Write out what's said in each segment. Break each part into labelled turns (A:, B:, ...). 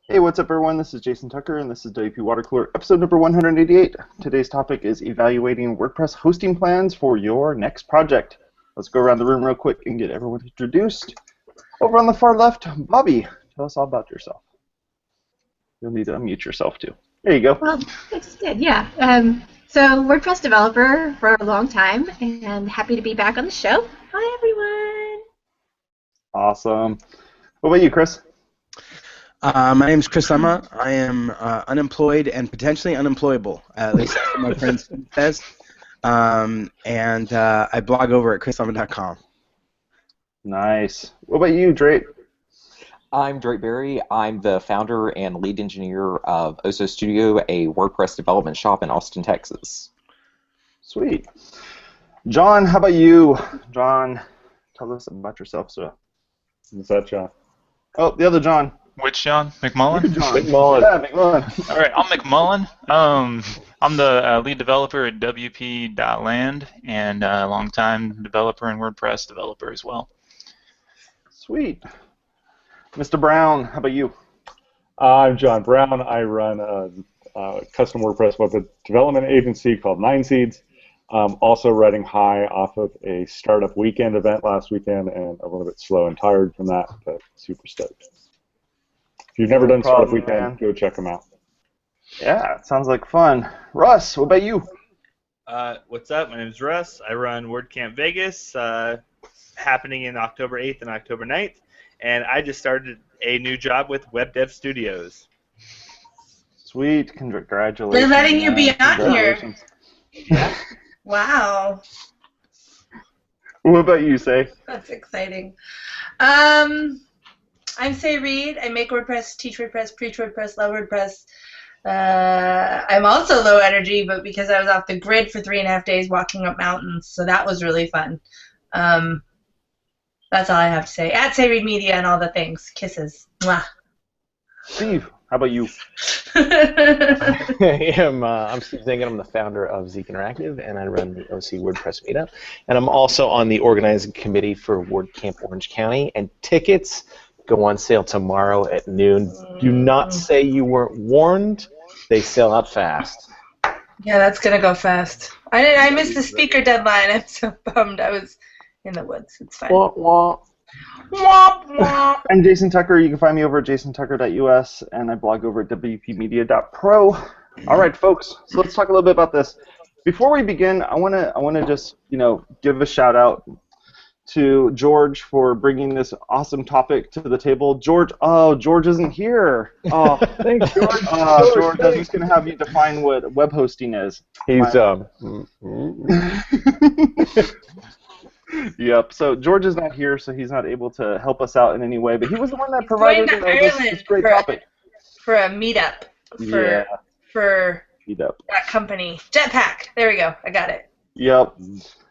A: Hey, what's up, everyone? This is Jason Tucker, and this is WPwatercooler, episode number 188. Today's topic is evaluating WordPress hosting plans for your next project. Let's go around the room real quick and get everyone introduced. Over on the far left, Bobbie, tell us all about yourself. You'll need to unmute yourself, too. There you go.
B: Well, that's good, yeah. So, WordPress developer for a long time, and happy to be back on the show. Hi, everyone.
A: Awesome. What about you, Chris?
C: My name is Chris Lema. I am unemployed and potentially unemployable, at least that's what my friend says. And I blog over at chrislema.com.
A: Nice. What about you, Drate?
D: I'm Drate Berry. I'm the founder and lead engineer of Oso Studio, a WordPress development shop in Austin, Texas.
A: Sweet. John, how about you? John, tell us about yourself, sir.
E: Is that John?
A: Oh, the other John.
F: Which John? McMullen?
A: John.
E: McMullen.
A: Yeah, McMullen.
F: All right, I'm McMullen. I'm the lead developer at WP.land and a longtime developer and WordPress developer as well.
A: Sweet. Mr. Brown, how about you?
E: I'm John Brown. I run a custom WordPress web development agency called 9 Seeds. Also riding high off of a startup weekend event last weekend, and a little bit slow and tired from that, but super stoked. If you've never done startup weekend, go check them out.
A: Yeah, it sounds like fun. Russ, what about you?
G: What's up? My name is Russ. I run WordCamp Vegas, happening in October 8th and October 9th, and I just started a new job with Web Dev Studios.
A: Sweet, congratulations.
H: They're letting you be on here.
A: Yeah.
H: Wow.
A: What about you, Say?
H: That's exciting. I'm Say Reed. I make WordPress, teach WordPress, preach WordPress, love WordPress. I'm also low energy, but because I was off the grid for 3.5 days walking up mountains, so that was really fun. That's all I have to say. At Say Reed Media and all the things. Kisses. Mwah.
A: Steve, how about you?
I: I'm Steve Zehngut. I'm the founder of Zeek Interactive, and I run the OC WordPress meetup. And I'm also on the organizing committee for WordCamp Orange County. And tickets go on sale tomorrow at noon. Do not say you weren't warned. They sell out fast.
H: Yeah, that's going to go fast. I missed the speaker deadline. I'm so bummed. I was in the woods. It's fine.
I: Wah, wah.
H: Womp, womp.
A: I'm Jason Tucker. You can find me over at jasontucker.us, and I blog over at WPmedia.pro. All right, folks. So let's talk a little bit about this. Before we begin, I want to just give a shout out to George for bringing this awesome topic to the table. George, George isn't here. Oh,
I: Thanks, George.
A: George, I was just going to have you define what web hosting is.
I: He's
A: Yep. So George is not here, so he's not able to help us out in any way. But he was the one that provided this great topic
H: for a meetup. For
A: meetup.
H: That company, Jetpack. There we go. I got it.
A: Yep.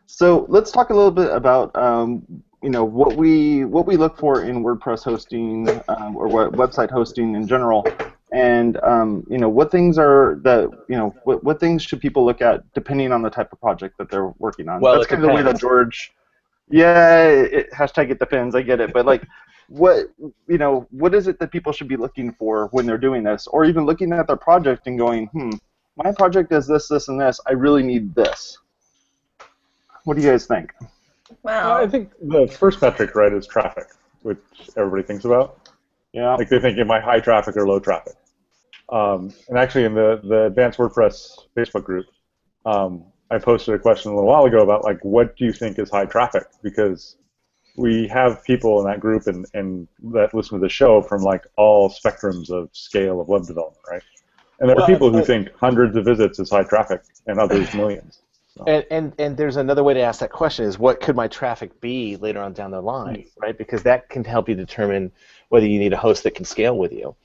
A: So let's talk a little bit about what we look for in WordPress hosting or website hosting in general, and what things are what things should people look at depending on the type of project that they're working on.
I: Well,
A: that's kind of the way that George. Yeah, hashtag it depends. I get it, but what is it that people should be looking for when they're doing this, or even looking at their project and going, my project does this, this, and this. I really need this. What do you guys think?
H: Wow.
E: I think the first metric, right, is traffic, which everybody thinks about.
A: Yeah.
E: Like they think, am I high traffic or low traffic? And actually, in the Advanced WordPress Facebook group, I posted a question a little while ago about what do you think is high traffic? Because we have people in that group and that listen to the show from all spectrums of scale of web development, right? And there are people who think hundreds of visits is high traffic, and others millions. So.
I: And there's another way to ask that question is what could my traffic be later on down the line, right? Because that can help you determine whether you need a host that can scale with you.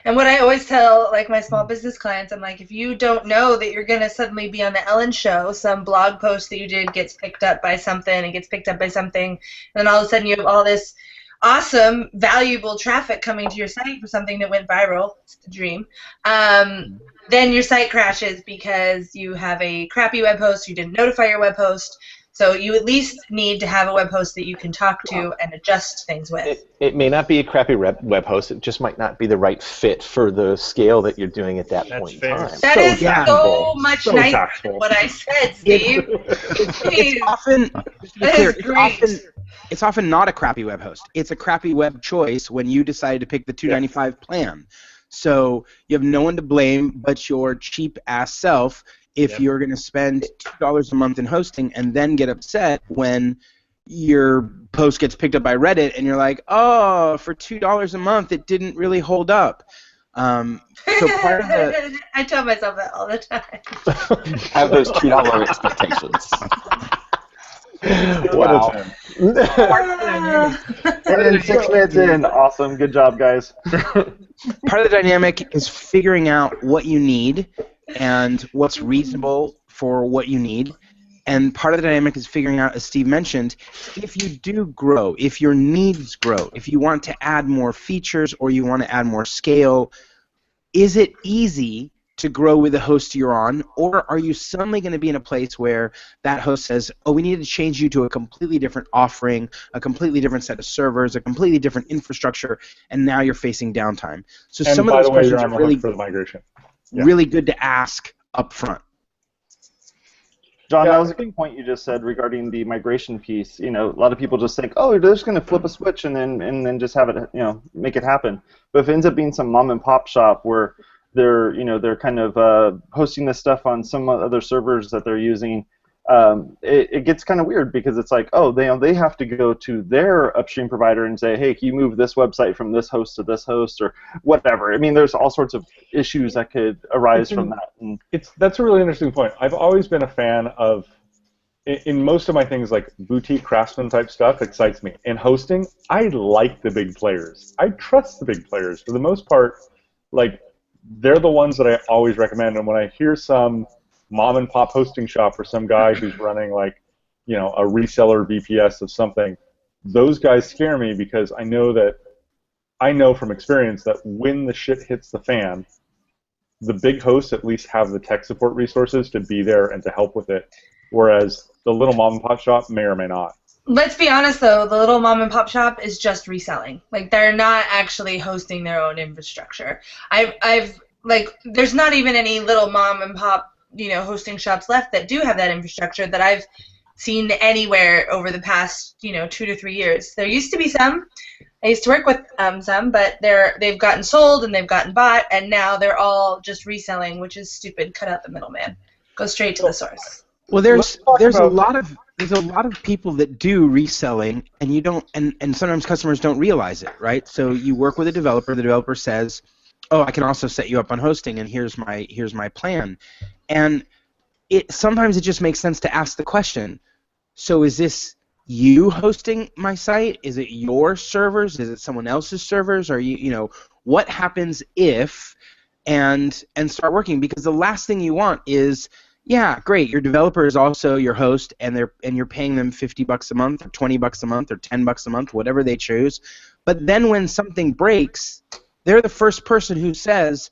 H: And what I always tell my small business clients, I'm like, if you don't know that you're going to suddenly be on the Ellen show, some blog post that you did gets picked up by something, and gets picked up by something, and then all of a sudden you have all this awesome, valuable traffic coming to your site for something that went viral. It's the dream. Then your site crashes because you have a crappy web host, you didn't notify your web host, So you at least need to have a web host that you can talk to and adjust things with.
I: It may not be a crappy web host. It just might not be the right fit for the scale that you're doing at that point in time.
H: That
E: So
H: is
E: tactful.
H: so much
E: So
H: nicer
E: tactful.
H: than what I said, Steve.
C: It's often, just to be
H: That
C: clear,
H: is great.
C: it's often not a crappy web host. It's a crappy web choice when you decide to pick the $295 plan. So you have no one to blame but your cheap-ass self if you're going to spend $2 a month in hosting and then get upset when your post gets picked up by Reddit and you're like, oh, for $2 a month it didn't really hold up. So part of the
H: I tell myself that all the time.
D: Have those $2 expectations.
I: Wow.
A: And then 6 minutes in, awesome, good job, guys.
C: part of the dynamic is figuring out what you need and what's reasonable for what you need. And part of the dynamic is figuring out, as Steve mentioned, if you do grow, if your needs grow, if you want to add more features or you want to add more scale, is it easy to grow with the host you're on, or are you suddenly going to be in a place where that host says, oh, we need to change you to a completely different offering, a completely different set of servers, a completely different infrastructure, and now you're facing downtime. So
E: And
C: some of
E: by
C: those
E: the way, you're
C: questions
E: on
C: are
E: the
C: really,
E: hook for the migration. Yeah.
C: really good to ask up front.
A: John, that was a good point you just said regarding the migration piece. You know, a lot of people just think, oh, they're just going to flip a switch and then just have it, you know, make it happen. But if it ends up being some mom and pop shop where they're, you know, they're kind of hosting this stuff on some other servers that they're using, it gets kind of weird because it's like, oh, they have to go to their upstream provider and say, hey, can you move this website from this host to this host or whatever. I mean, there's all sorts of issues that could arise from that. And
E: That's a really interesting point. I've always been a fan of, in most of my things, like boutique craftsman type stuff excites me. In hosting, I like the big players. I trust the big players. For the most part, like, they're the ones that I always recommend. And when I hear some mom and pop hosting shop or some guy who's running, like, you know, a reseller VPS of something, those guys scare me because I know from experience that when the shit hits the fan, the big hosts at least have the tech support resources to be there and to help with it, whereas the little mom and pop shop may or may not.
H: Let's be honest, though, the little mom and pop shop is just reselling. Like, they're not actually hosting their own infrastructure. There's not even any little mom and pop, you know, hosting shops left that do have that infrastructure that I've seen anywhere over the past, you know, 2 to 3 years. There used to be some. I used to work with some, but they've gotten sold and they've gotten bought, and now they're all just reselling, which is stupid. Cut out the middleman. Go straight to the source.
C: Well, there's a lot of people that do reselling, and you don't, and sometimes customers don't realize it, right? So you work with a developer. The developer says, "Oh, I can also set you up on hosting, and here's my plan." And sometimes it just makes sense to ask the question. So is this you hosting my site? Is it your servers? Is it someone else's servers? Are you know, what happens if, and start working, because the last thing you want is, yeah, great, your developer is also your host, and you're paying them $50 a month, or $20 a month, or $10 a month, whatever they choose. But then when something breaks, they're the first person who says,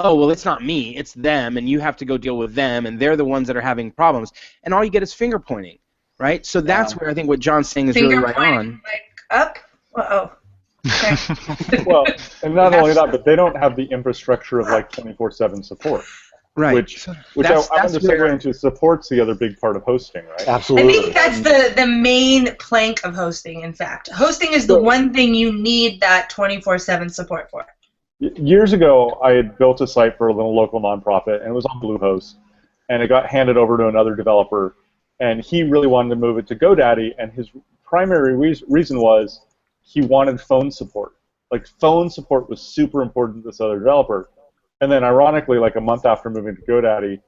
C: oh, well, it's not me, it's them, and you have to go deal with them, and they're the ones that are having problems. And all you get is finger pointing, right? So that's where I think what John's saying is really right on.
H: Like, up? Uh-oh. Okay.
E: Well, and not only that, but they don't have the infrastructure of, like, 24/7 support.
C: Right.
E: Which I want to segue into support's the other big part of hosting, right?
I: Absolutely.
H: I think that's the main plank of hosting, in fact. Hosting is the one thing you need that 24/7 support for.
E: Years ago, I had built a site for a little local nonprofit, and it was on Bluehost, and it got handed over to another developer, and he really wanted to move it to GoDaddy, and his primary reason was he wanted phone support. Like, phone support was super important to this other developer. And then, ironically, like a month after moving to GoDaddy,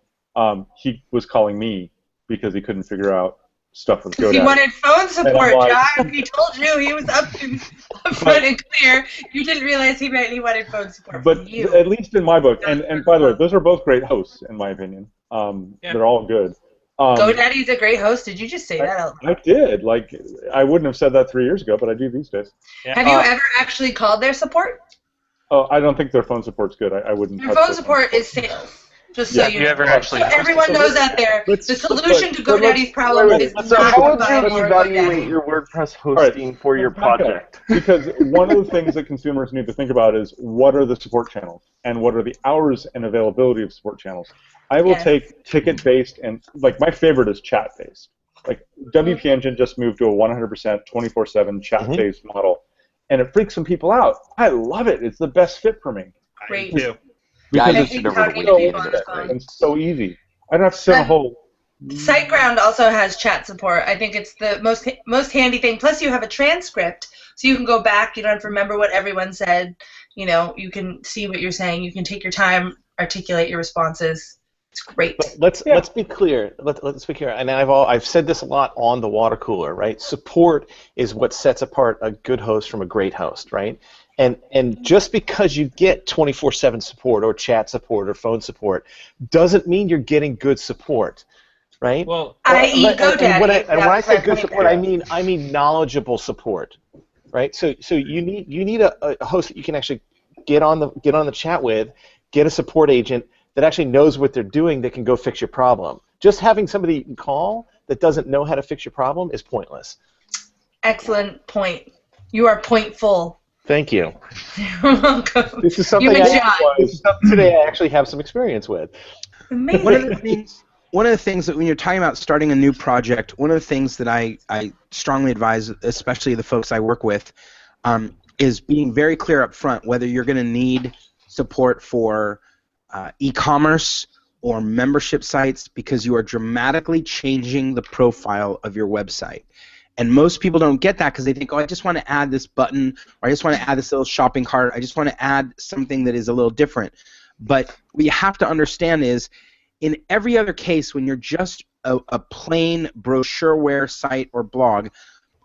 E: he was calling me because he couldn't figure out stuff with GoDaddy.
H: He wanted phone support,
E: like,
H: John. He told you he was up front and clear. You didn't realize he wanted phone support
E: But
H: from you.
E: at least in my book, and by the way, those are both great hosts, in my opinion. They're all good.
H: GoDaddy's a great host. Did you just say that out loud?
E: I did. Like, I wouldn't have said that 3 years ago, but I do these days.
G: Yeah.
H: Have you ever actually called their support?
E: Oh, I don't think their phone support's good. I wouldn't.
H: Their
E: touch
H: phone support is sales. Just so
F: you ever actually
H: everyone knows out there, the solution to GoDaddy's problem is
A: So
H: not
A: how
H: to buy
A: would you
H: more
A: evaluate
H: GoDaddy.
A: your WordPress hosting for your project?
E: Because one of the things that consumers need to think about is what are the support channels and what are the hours and availability of support channels. I will take ticket-based and, like, my favorite is chat-based. Like, WP Engine just moved to a 100% 24/7 chat-based model, and it freaks some people out. I love it. It's the best fit for me.
G: Great too.
E: Because
H: I
E: it's
H: think
E: so
H: talking to people on the
E: and
H: phone.
E: so easy. I don't have to sit on a whole.
H: SiteGround also has chat support. I think it's the most handy thing. Plus, you have a transcript, so you can go back. You don't have to remember what everyone said. You know, you can see what you're saying. You can take your time, articulate your responses. It's great.
I: But let's be clear. Let's be clear. And I've said this a lot on the water cooler, right? Support is what sets apart a good host from a great host, right? And just because you get 24/7 support or chat support or phone support doesn't mean you're getting good support, right?
G: Well,
H: i.e. GoDaddy.
I: And when I say good
H: point
I: support,
H: there.
I: I mean knowledgeable support, right? So you need a host that you can actually get on the chat with, get a support agent that actually knows what they're doing that can go fix your problem. Just having somebody you can call that doesn't know how to fix your problem is pointless.
H: Excellent point. You are pointful.
I: Thank you.
H: You're welcome.
I: This is something today I actually have some experience with.
H: Amazing.
C: One of the things that when you're talking about starting a new project, one of the things that I strongly advise, especially the folks I work with, is being very clear up front whether you're going to need support for e-commerce or membership sites, because you are dramatically changing the profile of your website. And most people don't get that because they think, oh, I just want to add this button, or I just want to add this little shopping cart, I just want to add something that is a little different. But what you have to understand is, in every other case, when you're just a plain brochureware site or blog,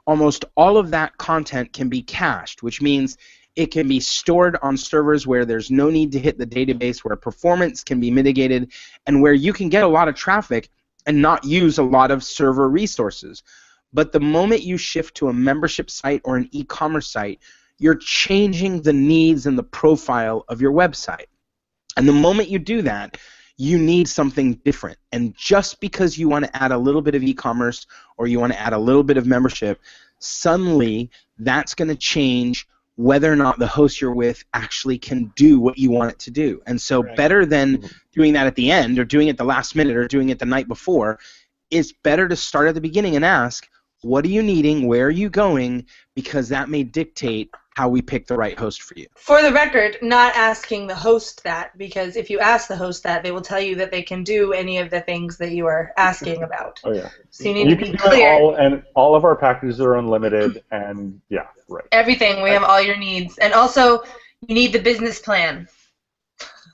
C: almost all of that content can be cached, which means it can be stored on servers where there's no need to hit the database, where performance can be mitigated, and where you can get a lot of traffic and not use a lot of server resources. But the moment you shift to a membership site or an e-commerce site, you're changing the needs and the profile of your website. And the moment you do that, you need something different. And just because you want to add a little bit of e-commerce or you want to add a little bit of membership, suddenly that's going to change whether or not the host you're with actually can do what you want it to do. And so better than doing that at the end or doing it the last minute or doing it the night before, it's better to start at the beginning and ask, what are you needing? Where are you going? Because that may dictate how we pick the right host for you.
H: For the record, not asking the host that, because if you ask the host that, they will tell you that they can do any of the things that you are asking about.
E: Oh yeah.
H: So you need to be
E: can
H: clear.
E: do it all, and all of our packages are unlimited, and yeah, right.
H: Everything. We have all your needs. And also, you need the business plan.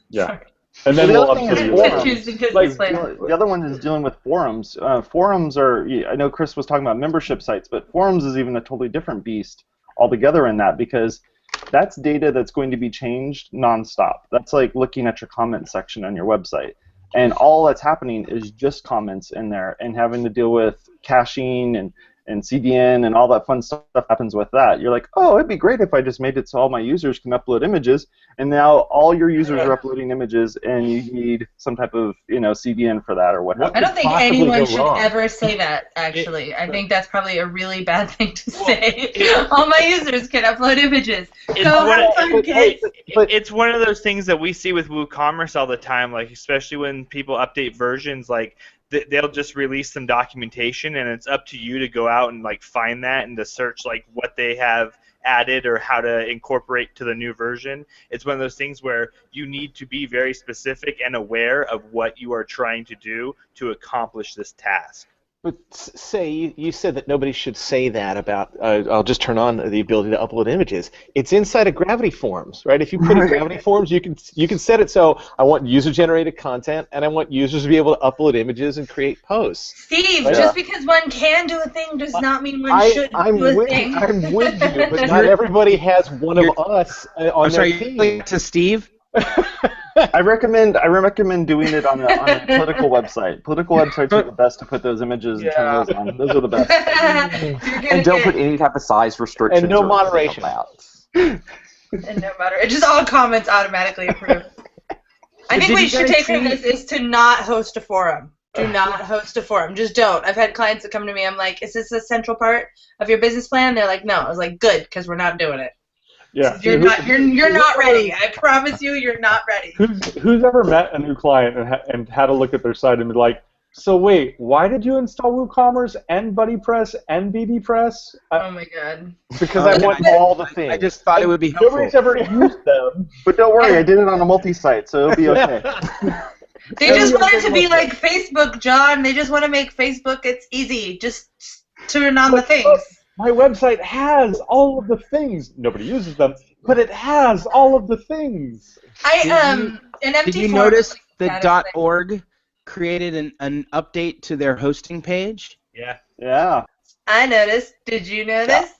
E: Yeah. And then we'll update you.
A: The other one is dealing with forums. Forums are, I know Chris was talking about membership sites, but forums is even a totally different beast altogether in that, because that's data that's going to be changed nonstop. That's like looking at your comment section on your website. And all that's happening is just comments in there, and having to deal with caching and CDN and all that fun stuff happens with that. You're like, oh, it'd be great if I just made it so all my users can upload images, and now all your users are uploading images, and you need some type of CDN for that or whatever.
H: I don't think anyone should ever say that, actually. I think that's probably a really bad thing to say. All my users can upload images.
G: It's one of those things that we see with WooCommerce all the time, like especially when people update versions, like they'll just release some documentation, and it's up to you to go out and like find that and to search like what they have added or how to incorporate to the new version. It's one of those things where you need to be very specific and aware of what you are trying to do to accomplish this task.
I: But say you said that nobody should say that about. I'll just turn on the ability to upload images. It's inside of Gravity Forms, right? If you put in Gravity Forms, you can set it so I want user-generated content, and I want users to be able to upload images and create posts.
H: Steve, just because one can do a thing does not mean one should do a thing.
I: I'm with you, but not everybody has one of us on their team.
C: Sorry, to Steve?
A: I recommend doing it on a political website. Political websites are the best to put those images and turn those on. Those are the best.
D: And don't put any type of size restrictions.
I: And no moderation.
H: And no moderation. Just all comments automatically approved. I think what you should take from this is to not host a forum. Do not host a forum. Just don't. I've had clients that come to me. I'm like, is this a central part of your business plan? They're like, no. I was like, good, because we're not doing it.
E: Yeah.
H: You're not ready. I promise you, you're not ready.
E: Who's ever met a new client and had a look at their site and be like, so wait, why did you install WooCommerce and Buddypress and BBPress?
H: Oh my god.
I: Because I want all the things.
C: I just thought it would be helpful.
E: Nobody's ever used them.
A: But don't worry, I did it on a multi-site, so it'll be okay.
H: They just want it to be like Facebook, John. They just want to make Facebook. It's easy. Just turn on the things.
E: My website has all of the things. Nobody uses them, but it has all of the things.
C: Did you notice the .org created an update to their hosting page?
G: Yeah.
A: Yeah.
H: I noticed. Did you notice?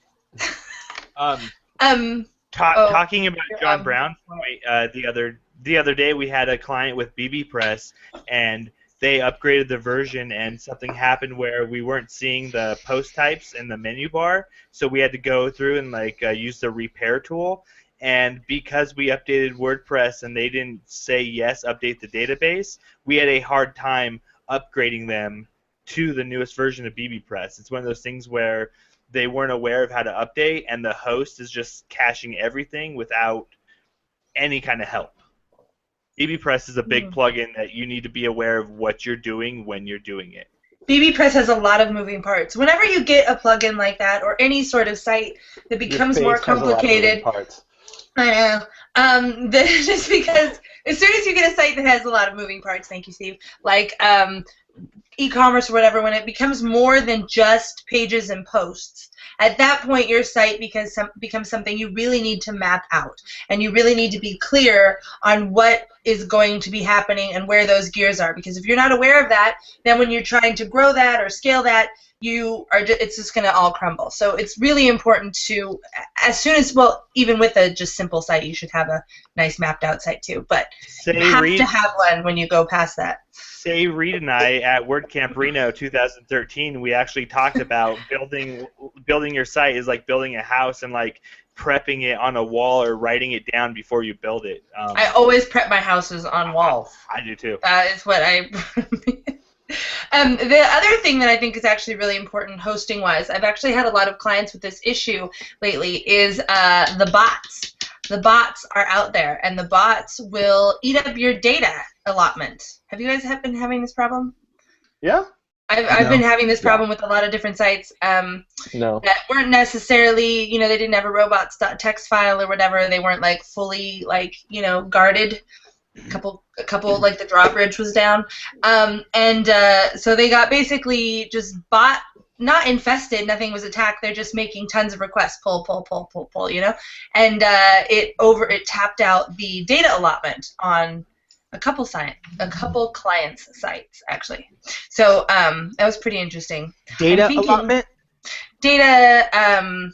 G: Talking about John Brown, the other day we had a client with BBPress, and they upgraded the version, and something happened where we weren't seeing the post types in the menu bar, so we had to go through and use the repair tool. And because we updated WordPress and they didn't say yes, update the database, we had a hard time upgrading them to the newest version of BBPress. It's one of those things where they weren't aware of how to update, and the host is just caching everything without any kind of help. BBPress is a big plugin that you need to be aware of what you're doing when you're doing it.
H: BBPress has a lot of moving parts. Whenever you get a plugin like that, or any sort of site that becomes more complicated, I know. Just because as soon as you get a site that has a lot of moving parts, thank you, Steve, like e-commerce or whatever, when it becomes more than just pages and posts, at that point your site becomes something you really need to map out, and you really need to be clear on what is going to be happening and where those gears are, because if you're not aware of that, then when you're trying to grow that or scale that, it's just going to all crumble. So it's really important to, as soon as, well, even with a just simple site, you should have a nice mapped out site too, but you have to have one when you go past that.
G: Say Reed and I at WordCamp Reno 2013, we actually talked about building your site is like building a house and like prepping it on a wall or writing it down before you build it.
H: I always prep my houses on walls.
G: I do too.
H: That is what I... the other thing that I think is actually really important hosting-wise, I've actually had a lot of clients with this issue lately, is the bots. The bots are out there, and the bots will eat up your data allotment. Have you guys been having this problem?
A: Yeah.
H: I've been having this problem with a lot of different sites that weren't necessarily, they didn't have a robots.txt file or whatever. They weren't like fully guarded. A couple like the drawbridge was down, so they got basically just not infested. Nothing was attacked. They're just making tons of requests, pull, and it tapped out the data allotment on a couple clients' sites actually. So that was pretty interesting.
C: Data allotment.
H: Data.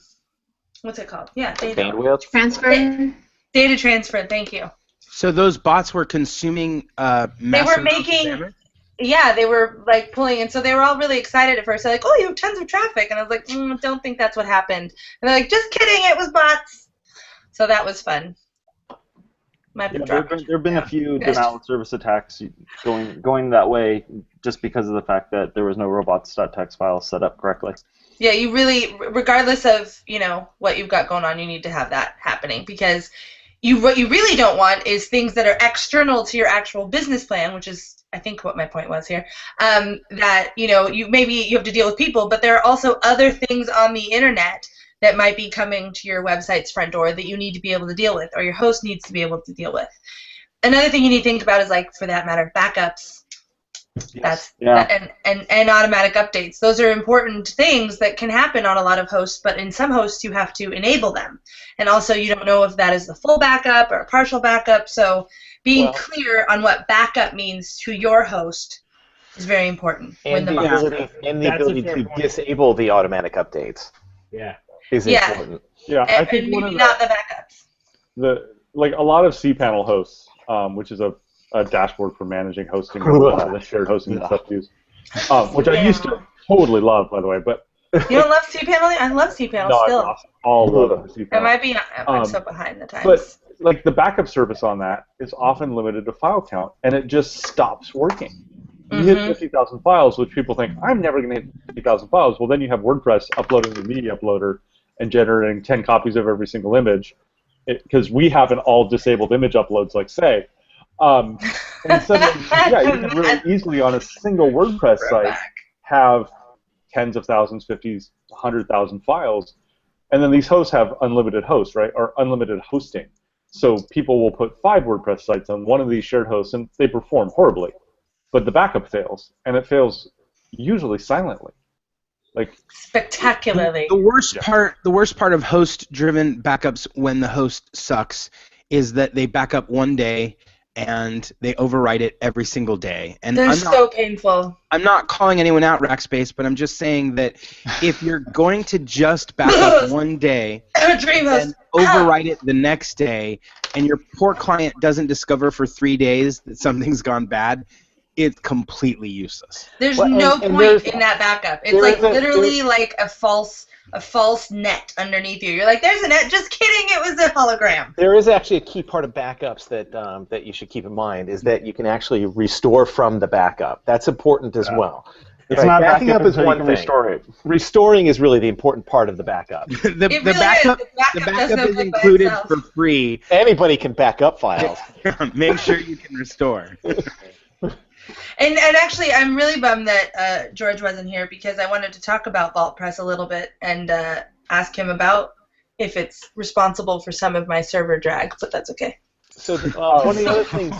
H: What's it called? Yeah, data
D: bandwidth
B: transfer.
H: Data transfer. Thank you.
C: So those bots were consuming
H: they were making, yeah, they were like pulling, and so they were all really excited at first. They're like, oh, you have tons of traffic, and I was like, don't think that's what happened. And they're like, just kidding, it was bots. So that was fun.
A: There have been a few denial of service attacks going that way just because of the fact that there was no robots.txt file set up correctly.
H: Yeah, you really, regardless of what you've got going on, you need to have that happening, because what you really don't want is things that are external to your actual business plan, which is, I think, what my point was here. That you have to deal with people, but there are also other things on the internet that might be coming to your website's front door that you need to be able to deal with, or your host needs to be able to deal with. Another thing you need to think about is, like, for that matter, backups.
A: Yes.
H: And automatic updates. Those are important things that can happen on a lot of hosts, but in some hosts you have to enable them. And also you don't know if that is the full backup or a partial backup, so being clear on what backup means to your host is very important.
I: And the ability to disable the automatic updates is important.
E: Yeah, I think
H: and maybe not the backups.
E: A lot of cPanel hosts, which is a dashboard for managing hosting, the shared hosting and stuff used, which I used to totally love, by the way. But
H: you don't love cPanel? I love cPanel still.
E: All love cPanel.
H: I might be. I'm so behind the times.
E: But like the backup service on that is often limited to file count, and it just stops working. You hit 50,000 files, which people think, I'm never going to hit 50,000 files. Well, then you have WordPress uploading the media uploader and generating 10 copies of every single image, because we have an all disabled image uploads, like say. And suddenly, yeah, you can really easily on a single WordPress site have tens of thousands, 50s, 100,000 files, and then these hosts have unlimited hosts, right, or unlimited hosting. So people will put 5 WordPress sites on one of these shared hosts, and they perform horribly. But the backup fails, and it fails usually silently, like
H: spectacularly.
C: The worst part of host-driven backups when the host sucks is that they back up one day and they overwrite it every single day. And
H: they're so painful.
C: I'm not calling anyone out, Rackspace, but I'm just saying that if you're going to just back up one day and overwrite it the next day, and your poor client doesn't discover for 3 days that something's gone bad, it's completely useless.
H: There's no point in that backup. It's like literally like a false net underneath you. You're like, there's a net. Just kidding. It was a hologram.
I: There is actually a key part of backups that that you should keep in mind is that you can actually restore from the backup. That's important as well.
E: It's not
I: backing up is one thing.
E: Restore it.
I: Restoring is really the important part of the backup.
C: The backup is included for free.
I: Anybody can back up files.
C: Make sure you can restore.
H: And actually, I'm really bummed that George wasn't here because I wanted to talk about WordPress a little bit and ask him about if it's responsible for some of my server drag, but that's okay.
I: So one of the other things,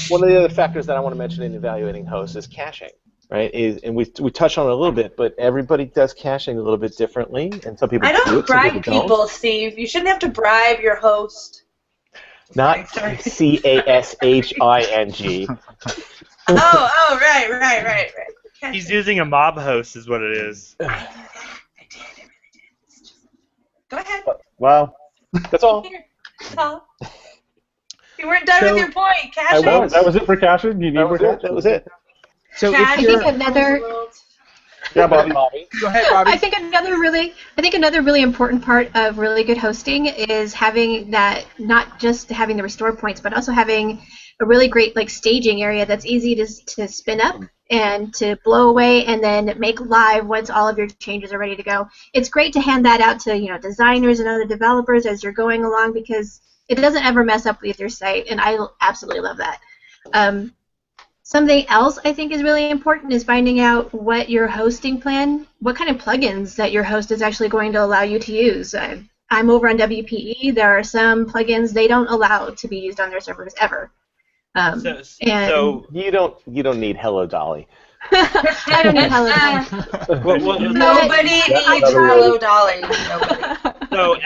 I: one of the other factors that I want to mention in evaluating hosts is caching, right? And we touched on it a little bit, but everybody does caching a little bit differently, and some people.
H: I don't bribe people, Steve. You shouldn't have to bribe your host.
I: Not CASHING.
H: Oh, right.
G: He's using a mob host, is what it is.
H: I did. Go ahead.
E: Wow.
I: That's all.
H: That's all. You weren't done with your point. Caching.
E: That was it for caching? You need more caching?
I: That was it.
C: So
B: I think another.
E: Yeah, Bobbie.
I: Go ahead, Bobbie.
B: I think another really important part of really good hosting is having that, not just having the restore points, but also having a really great staging area that's easy to spin up and to blow away and then make live once all of your changes are ready to go. It's great to hand that out to designers and other developers as you're going along because it doesn't ever mess up with your site, and I absolutely love that. Something else I think is really important is finding out what your hosting plan, what kind of plugins that your host is actually going to allow you to use. I'm over on WPE. There are some plugins they don't allow to be used on their servers ever.
G: So
I: you don't need Hello Dolly.
B: I don't need Hello Dolly.
H: Nobody needs Hello Dolly. Nobody.
G: So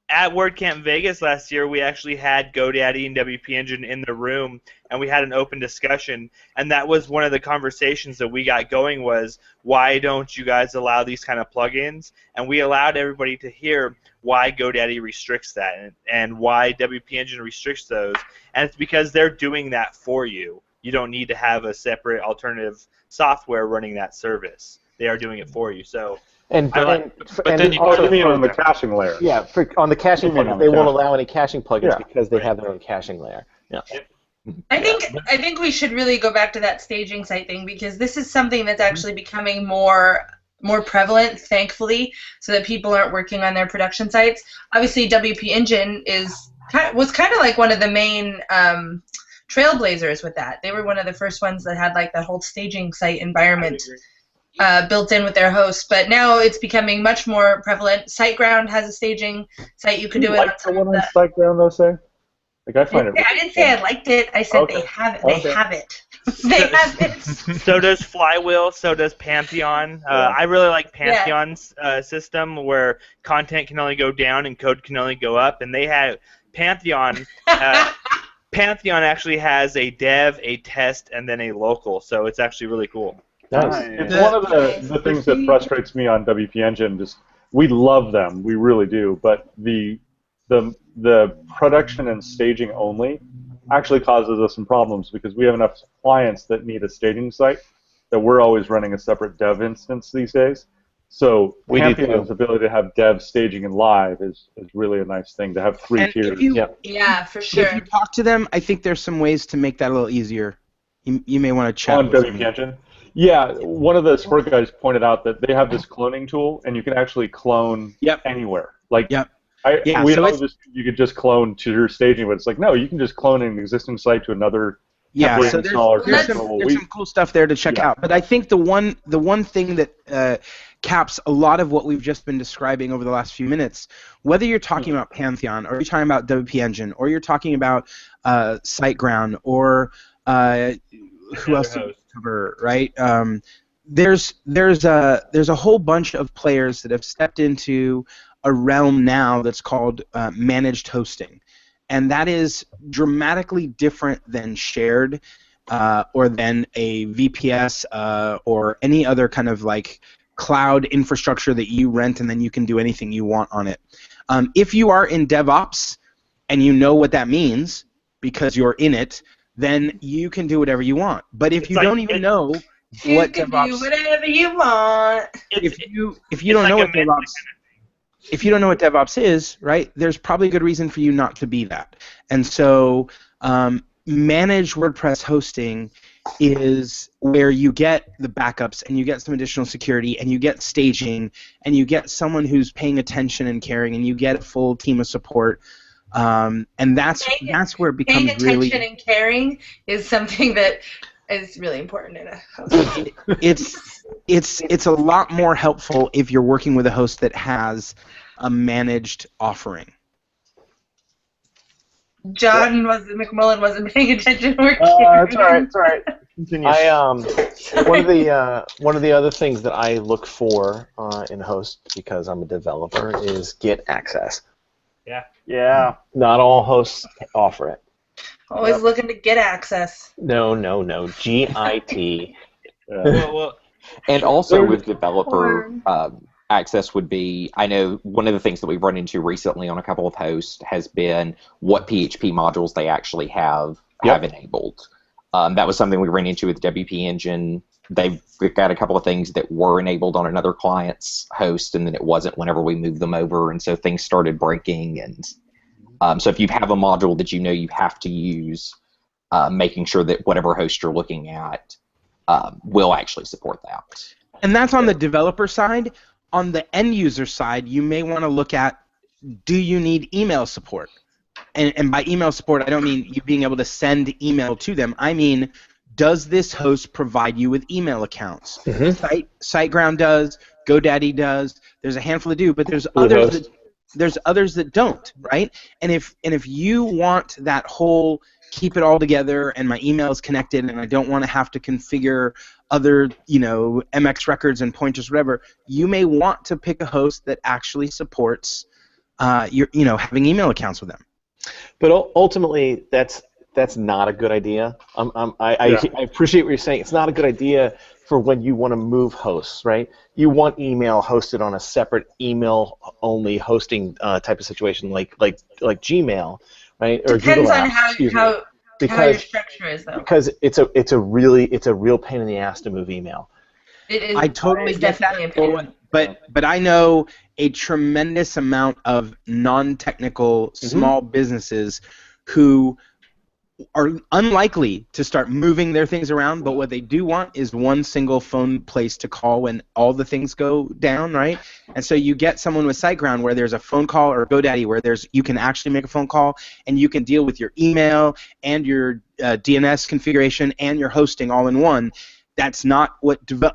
G: at WordCamp Vegas last year, we actually had GoDaddy and WP Engine in the room, and we had an open discussion. And that was one of the conversations that we got going was, why don't you guys allow these kind of plugins? And we allowed everybody to hear why GoDaddy restricts that and why WP Engine restricts those. And it's because they're doing that for you. You don't need to have a separate alternative software running that service. They are doing it for you. So.
E: Then you also mean on the caching layer.
I: Yeah, on the caching plugin, they won't allow any caching plugins because they have their own caching layer. Yeah.
H: I think we should really go back to that staging site thing because this is something that's actually becoming more prevalent, thankfully, so that people aren't working on their production sites. Obviously, WP Engine was kind of like one of the main trailblazers with that. They were one of the first ones that had that whole staging site environment built in with their hosts, but now it's becoming much more prevalent. SiteGround has a staging site. You could do it on
E: the one on SiteGround, though, say? I find it.
H: I didn't say I liked it. I said they have it. They have it. They have it.
G: So does Flywheel. So does Pantheon. I really like Pantheon's system where content can only go down and code can only go up. And they have Pantheon. Pantheon actually has a dev, a test, and then a local. So it's actually really cool.
E: Nice. It's one of the things that frustrates me on WP Engine. Just we love them, we really do, but the production and staging only actually causes us some problems because we have enough clients that need a staging site that we're always running a separate dev instance these days. So
I: We do
E: Pantheon's ability to have dev, staging, and live is really a nice thing to have 3
C: And
E: tiers.
H: Yeah, for sure.
C: If you talk to them, I think there's some ways to make that a little easier. You may want to chat
E: On
C: with
E: WP
C: them.
E: Engine. Yeah, one of the support guys pointed out that they have this cloning tool, and you can actually clone anywhere. Like,
C: Yep.
E: we know this, you could just clone to your staging, but it's like, no, you can just clone an existing site to another template
C: So
E: installer.
C: there's some cool stuff there to check out. But I think the one thing that caps a lot of what we've just been describing over the last few minutes, whether you're talking about Pantheon, or you're talking about WP Engine, or you're talking about SiteGround, or who else did we cover, right? There's a whole bunch of players that have stepped into a realm now that's called managed hosting, and that is dramatically different than shared or than a VPS or any other kind of like cloud infrastructure that you rent and then you can do anything you want on it. If you are in DevOps and you know what that means because you're in it, then you can do whatever you want. But if you don't even know what DevOps,
H: do whatever you want.
C: If you don't know what DevOps, if you don't know what DevOps is, right? There's probably a good reason for you not to be that. And so, managed WordPress hosting is where you get the backups and you get some additional security and you get staging and you get someone who's paying attention and caring and you get a full team of support. And that's where it becomes
H: paying attention
C: really.
H: and caring is something that is really important in a host.
C: It's a lot more helpful if you're working with a host that has a managed offering.
H: McMullen wasn't paying attention.
A: It's all right. It's all right. Continue.
I: One of the other things that I look for in a host, because I'm a developer, is Git access.
A: Yeah.
I: Not all hosts offer it.
H: Always looking to get access.
I: No. GIT.
D: And also with developer access would be, I know one of the things that we've run into recently on a couple of hosts has been what PHP modules they actually have enabled. That was something we ran into with WP Engine. They've got a couple of things that were enabled on another client's host, and then it wasn't whenever we moved them over, and so things started breaking. And so if you have a module that you know you have to use, making sure that whatever host you're looking at will actually support that.
C: And that's on the developer side. On the end user side, you may want to look at, do you need email support? And by email support, I don't mean you being able to send email to them. I mean, does this host provide you with email accounts? SiteGround does, GoDaddy does. There's a handful that do, but there's others that don't, right? And if you want that whole keep it all together and my email is connected and I don't want to have to configure other, MX records and pointers, whatever, you may want to pick a host that actually supports having email accounts with them.
I: But ultimately, that's not a good idea. I appreciate what you're saying. It's not a good idea for when you want to move hosts, right? You want email hosted on a separate email-only hosting type of situation, like Gmail, right? Or
H: Depends
I: Google
H: on
I: Apps,
H: how your structure is, though.
I: Because it's a real pain in the ass to move email.
H: It is.
C: I totally get that, but I know a tremendous amount of non-technical small businesses who are unlikely to start moving their things around, but what they do want is one single phone place to call when all the things go down, right? And so you get someone with SiteGround where there's a phone call, or GoDaddy where you can actually make a phone call and you can deal with your email and your DNS configuration and your hosting all in one. That's not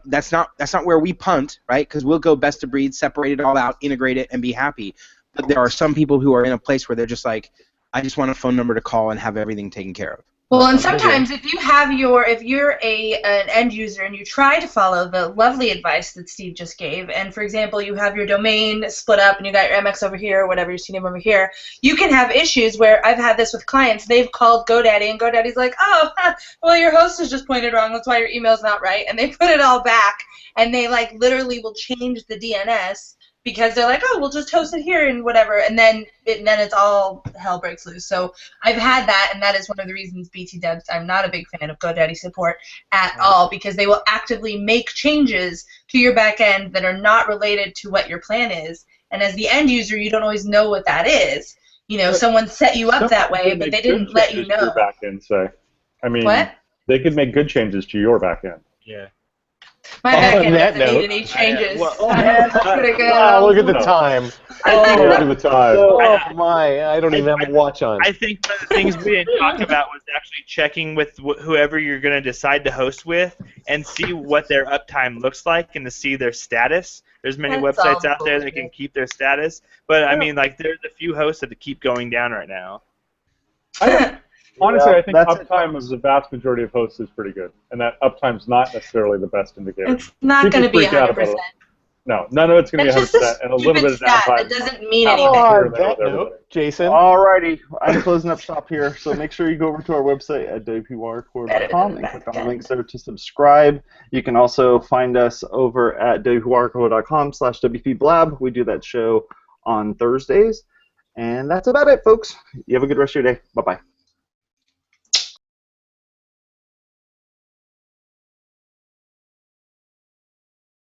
C: that's not where we punt, right? Because we'll go best of breed, separate it all out, integrate it, and be happy. But there are some people who are in a place where they're just like, I just want a phone number to call and have everything taken care of.
H: Well, and sometimes if you're an end user and you try to follow the lovely advice that Steve just gave, and for example, you have your domain split up and you got your MX over here, or whatever, your CNAME over here, you can have issues where I've had this with clients. They've called GoDaddy and GoDaddy's like, oh, well, your host is just pointed wrong. That's why your email's not right, and they put it all back, and they like literally will change the DNS because they're like, oh, we'll just host it here and whatever, and then it's all hell breaks loose. So I've had that, and that is one of the reasons BT Dubs, I'm not a big fan of GoDaddy support at all, because they will actively make changes to your back end that are not related to what your plan is, and as the end user, you don't always know what that is. You know, someone set you up that way, but they didn't let you know.
E: Your back end, say. I mean,
H: what?
E: They could make good changes to your back end.
G: Yeah.
H: My backend doesn't need any changes.
I: Wow, look at the time. Look at the time. Oh my, I don't even have a watch on.
G: I think one of the things we didn't talk about was actually checking with whoever you're going to decide to host with and see what their uptime looks like and to see their status. There's many websites out there that can keep their status, but I mean, like, there's a few hosts that keep going down right now.
E: Honestly, I think uptime of the vast majority of hosts is pretty good, and that uptime's not necessarily the best indicator.
H: It's not going to be 100%.
E: No, none of it's going to be 100%, and a little bit of downtime.
H: It doesn't mean anything.
I: On that note, Jason.
A: Alrighty, I'm closing up shop here, so make sure you go over to our website at WPwatercooler.com and click on the links there to subscribe. You can also find us over at WPwatercooler.com/WPblab. We do that show on Thursdays, and that's about it, folks. You have a good rest of your day. Bye-bye.